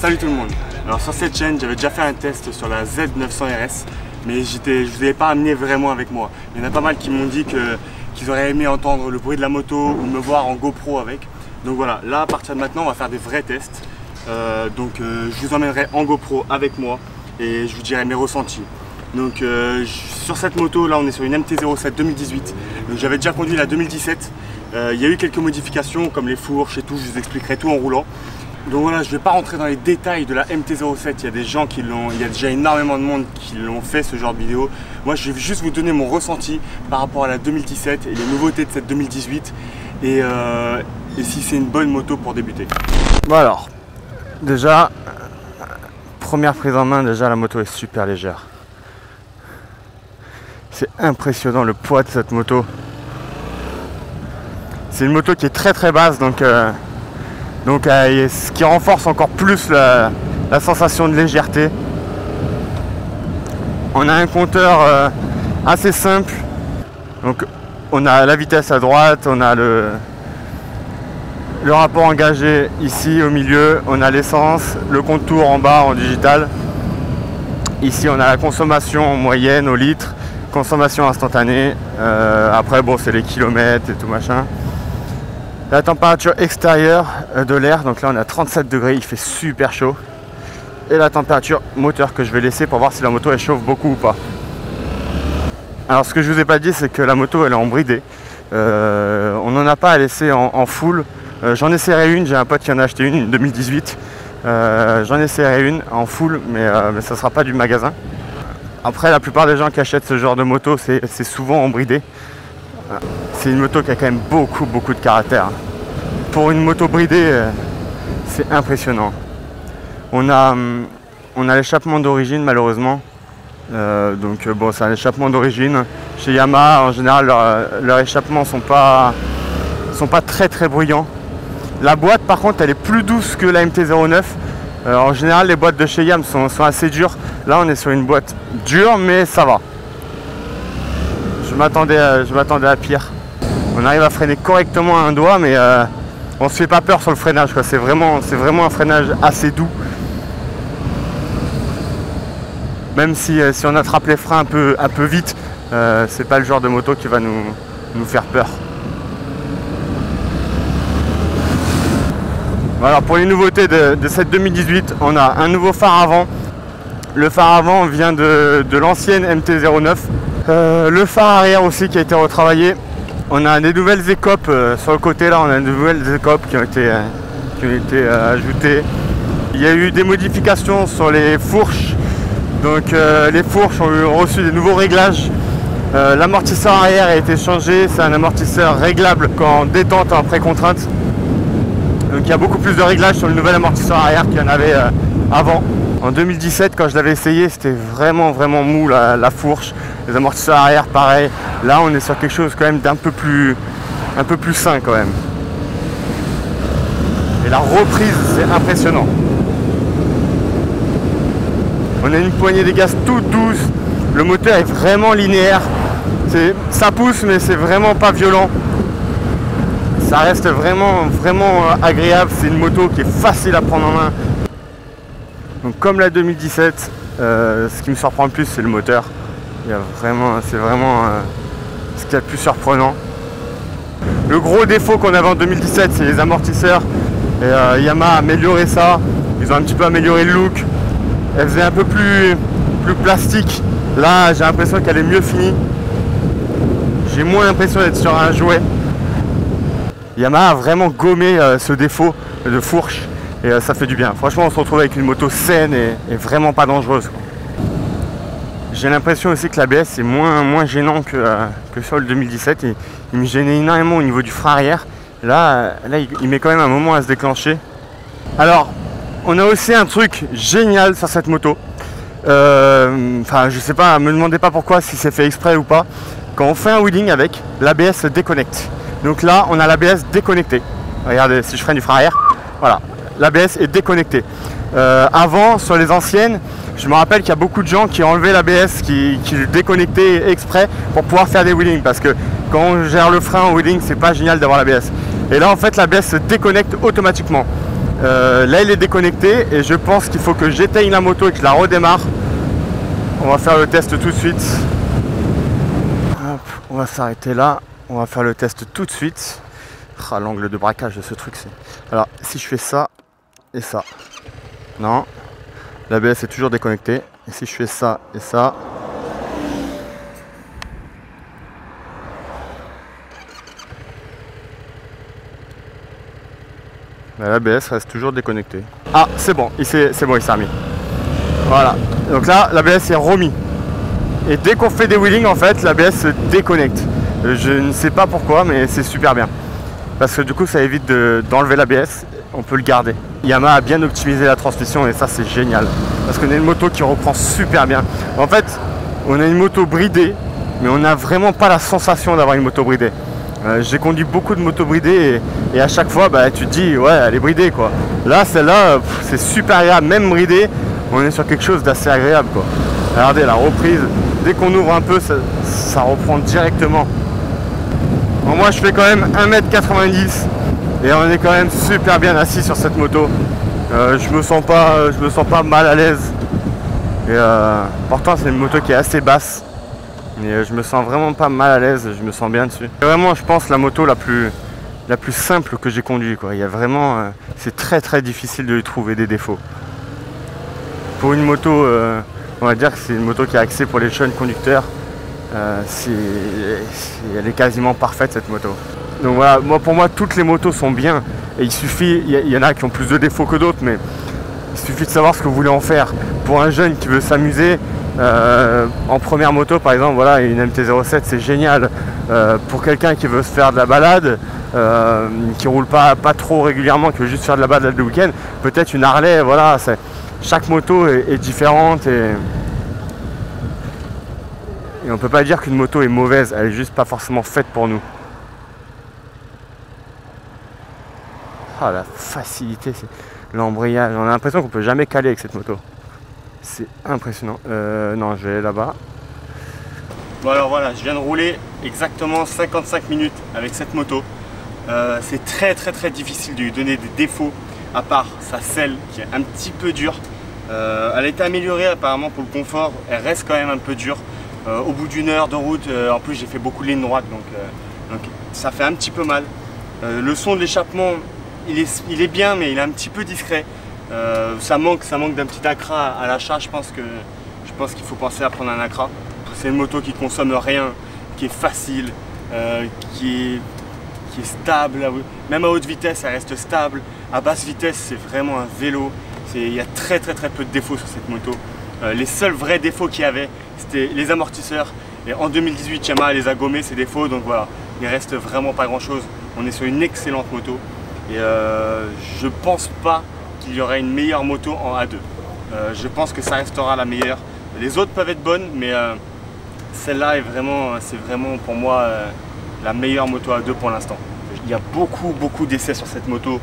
Salut tout le monde. Alors sur cette chaîne, j'avais déjà fait un test sur la Z900 RS, mais je ne vous avais pas amené vraiment avec moi. Il y en a pas mal qui m'ont dit qu'ils auraient aimé entendre le bruit de la moto ou me voir en GoPro avec. Donc voilà, là à partir de maintenant, on va faire des vrais tests. Je vous emmènerai en GoPro avec moi et je vous dirai mes ressentis. Donc sur cette moto, là on est sur une MT-07 2018. Donc j'avais déjà conduit la 2017. Il y a eu quelques modifications comme les fourches et tout, je vous expliquerai tout en roulant. Donc voilà, je ne vais pas rentrer dans les détails de la MT-07, il y a des gens qui l'ont, il y a déjà énormément de monde qui l'ont fait ce genre de vidéo. Moi je vais juste vous donner mon ressenti par rapport à la 2017 et les nouveautés de cette 2018 et si c'est une bonne moto pour débuter. Bon alors, déjà, première prise en main, déjà la moto est super légère. C'est impressionnant le poids de cette moto. C'est une moto qui est très basse, donc ce qui renforce encore plus la sensation de légèreté. On a un compteur assez simple, donc on a la vitesse à droite, on a le rapport engagé ici au milieu, on a l'essence, le contour en bas en digital. Ici on a la consommation moyenne au litre, consommation instantanée, après bon c'est les kilomètres et tout machin. La température extérieure de l'air, donc là on est à 37 degrés, il fait super chaud. Et la température moteur que je vais laisser pour voir si la moto elle chauffe beaucoup ou pas. Alors ce que je vous ai pas dit, c'est que la moto elle est en bridé. On n'en a pas à laisser en full. J'en essaierai une, j'ai un pote qui en a acheté une 2018. J'en essaierai une en full, mais ça sera pas du magasin. Après la plupart des gens qui achètent ce genre de moto, c'est souvent en bridé. C'est une moto qui a quand même beaucoup de caractère. Pour une moto bridée, c'est impressionnant. On a l'échappement d'origine malheureusement. Bon, c'est un échappement d'origine. Chez Yamaha, en général, leurs échappements sont pas très bruyants. La boîte, par contre, elle est plus douce que la MT-09. En général, les boîtes de chez Yam sont assez dures. Là, on est sur une boîte dure, mais ça va. Je m'attendais à pire. On arrive à freiner correctement à un doigt, mais on se fait pas peur sur le freinage. C'est vraiment un freinage assez doux. Même si on attrape les freins un peu vite, c'est pas le genre de moto qui va nous faire peur. Voilà, pour les nouveautés de cette 2018, on a un nouveau phare avant. Le phare avant vient de l'ancienne MT-09. Le phare arrière aussi qui a été retravaillé. On a des nouvelles écopes sur le côté là, on a de nouvelles écopes qui ont été ajoutées. Il y a eu des modifications sur les fourches. Donc les fourches ont reçu des nouveaux réglages. L'amortisseur arrière a été changé, c'est un amortisseur réglable en détente en pré-contrainte. Donc il y a beaucoup plus de réglages sur le nouvel amortisseur arrière qu'il y en avait avant. En 2017, quand je l'avais essayé, c'était vraiment mou la fourche. Les amortisseurs arrière, pareil. Là, on est sur quelque chose quand même d'un peu plus sain quand même. Et la reprise, c'est impressionnant. On a une poignée des gaz toute douce. Le moteur est vraiment linéaire. Ça pousse, mais c'est vraiment pas violent. Ça reste vraiment agréable. C'est une moto qui est facile à prendre en main. Donc comme la 2017, ce qui me surprend le plus, c'est le moteur. C'est vraiment ce qui est le plus surprenant. Le gros défaut qu'on avait en 2017, c'est les amortisseurs. Et Yamaha a amélioré ça. Ils ont un petit peu amélioré le look. Elle faisait un peu plus plastique. Là, j'ai l'impression qu'elle est mieux finie. J'ai moins l'impression d'être sur un jouet. Yamaha a vraiment gommé ce défaut de fourche. Et ça fait du bien. Franchement, on se retrouve avec une moto saine et vraiment pas dangereuse. J'ai l'impression aussi que l'ABS est moins gênant que sur le 2017. Il me gênait énormément au niveau du frein arrière. Là, il met quand même un moment à se déclencher. Alors, on a aussi un truc génial sur cette moto. Je sais pas, me demandez pas pourquoi, si c'est fait exprès ou pas. Quand on fait un wheeling avec, l'ABS se déconnecte. Donc là, on a l'ABS déconnecté. Regardez, si je freine du frein arrière, voilà. L'ABS est déconnecté. Avant, sur les anciennes, je me rappelle qu'il y a beaucoup de gens qui ont enlevé l'ABS, qui le déconnectaient exprès pour pouvoir faire des wheelings. Parce que quand on gère le frein en wheeling, c'est pas génial d'avoir l'ABS. Et là, en fait, l'ABS se déconnecte automatiquement. Là il est déconnecté et je pense qu'il faut que j'éteigne la moto et que je la redémarre. On va faire le test tout de suite. Hop, on va s'arrêter là. On va faire le test tout de suite. Ah, l'angle de braquage de ce truc, c'est... Alors, si je fais ça et ça... Non. L'ABS est toujours déconnecté. Et si je fais ça et ça... L'ABS reste toujours déconnecté. Ah, c'est bon, il s'est remis. Voilà. Donc là, l'ABS est remis. Et dès qu'on fait des wheelings, en fait, l'ABS se déconnecte. Je ne sais pas pourquoi, mais c'est super bien. Parce que du coup, ça évite d'enlever l'ABS. On peut le garder. Yamaha a bien optimisé la transmission et ça, c'est génial. Parce qu'on a une moto qui reprend super bien. En fait, on a une moto bridée, mais on n'a vraiment pas la sensation d'avoir une moto bridée. J'ai conduit beaucoup de motos bridées et à chaque fois, bah, tu te dis, ouais, elle est bridée, quoi. Là, celle-là, c'est super agréable. Même bridée, on est sur quelque chose d'assez agréable, quoi. Regardez la reprise, dès qu'on ouvre un peu, ça reprend directement. Bon, moi je fais quand même 1m90 et on est quand même super bien assis sur cette moto. Je me sens pas mal à l'aise. Et pourtant c'est une moto qui est assez basse. Mais je me sens vraiment pas mal à l'aise, je me sens bien dessus. C'est vraiment, je pense, la moto la plus simple que j'ai conduite, quoi. Il y a vraiment, c'est très difficile de lui trouver des défauts. Pour une moto, on va dire que c'est une moto qui est axée pour les jeunes conducteurs. Elle est quasiment parfaite, cette moto. Donc voilà, pour moi toutes les motos sont bien. Et il y en a qui ont plus de défauts que d'autres, mais il suffit de savoir ce que vous voulez en faire. Pour un jeune qui veut s'amuser, en première moto par exemple, voilà, une MT-07 c'est génial. Pour quelqu'un qui veut se faire de la balade, qui roule pas trop régulièrement, qui veut juste faire de la balade le week-end, peut-être une Harley, voilà, chaque moto est différente et on peut pas dire qu'une moto est mauvaise, elle est juste pas forcément faite pour nous. Ah, la facilité, l'embrayage, on a l'impression qu'on peut jamais caler avec cette moto. C'est impressionnant. Non, je vais aller là-bas. Bon alors voilà, je viens de rouler exactement 55 minutes avec cette moto. C'est très difficile de lui donner des défauts, à part sa selle qui est un petit peu dure. Elle a été améliorée apparemment pour le confort, elle reste quand même un peu dure. Au bout d'une heure de route, en plus j'ai fait beaucoup de lignes droites, donc ça fait un petit peu mal. Le son de l'échappement, il est bien, mais il est un petit peu discret. Ça manque d'un petit Accra à l'achat. Je pense qu'il faut penser à prendre un Accra. C'est une moto qui consomme rien, qui est facile, qui est stable. Même à haute vitesse, elle reste stable. À basse vitesse, c'est vraiment un vélo. Il y a très peu de défauts sur cette moto. Les seuls vrais défauts qu'il y avait, c'était les amortisseurs. Et en 2018, Yamaha les a gommés, ces défauts. Donc voilà, il ne reste vraiment pas grand chose. On est sur une excellente moto. Et je pense pas qu'il y aurait une meilleure moto en A2. Je pense que ça restera la meilleure. Les autres peuvent être bonnes, mais celle-là c'est vraiment pour moi la meilleure moto A2 pour l'instant. Il y a beaucoup d'essais sur cette moto.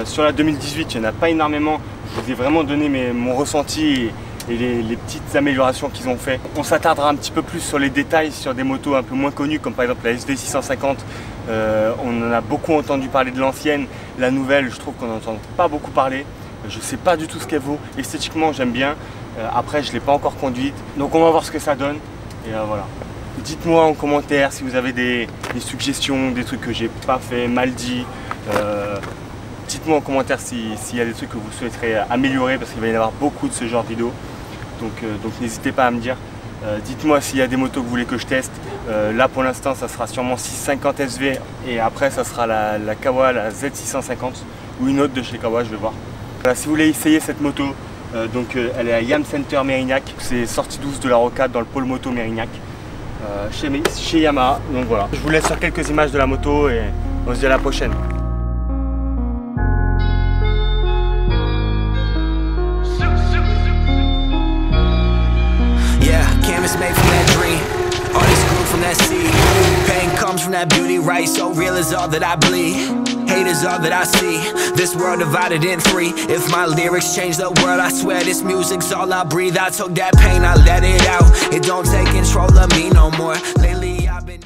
Sur la 2018, il n'y en a pas énormément. Je vous ai vraiment donné mon ressenti et les petites améliorations qu'ils ont fait. On s'attardera un petit peu plus sur les détails sur des motos un peu moins connues, comme par exemple la SD650. On en a beaucoup entendu parler de l'ancienne. La nouvelle, je trouve qu'on n'entend pas beaucoup parler. Je ne sais pas du tout ce qu'elle vaut. Esthétiquement, j'aime bien. Après, je ne l'ai pas encore conduite. Donc on va voir ce que ça donne. Et voilà. Dites-moi en commentaire si vous avez des suggestions, des trucs que j'ai pas fait, mal dit. Dites-moi en commentaire s'il y a des trucs que vous souhaiterez améliorer, parce qu'il va y en avoir beaucoup de ce genre de vidéos. Donc n'hésitez pas à me dire. Dites-moi s'il y a des motos que vous voulez que je teste. Là pour l'instant ça sera sûrement 650 SV et après ça sera la Kawa, la Z650 ou une autre de chez Kawa, je vais voir. Voilà, si vous voulez essayer cette moto, elle est à Yam Center Mérignac. C'est sortie 12 de la Rocade dans le pôle moto Mérignac chez Yamaha. Donc voilà, je vous laisse sur quelques images de la moto et on se dit à la prochaine. Made from that dream, all this grew from that seed. Pain comes from that beauty, right? So real is all that I bleed. Hate is all that I see. This world divided in three. If my lyrics change the world, I swear this music's all I breathe. I took that pain, I let it out. It don't take control of me no more.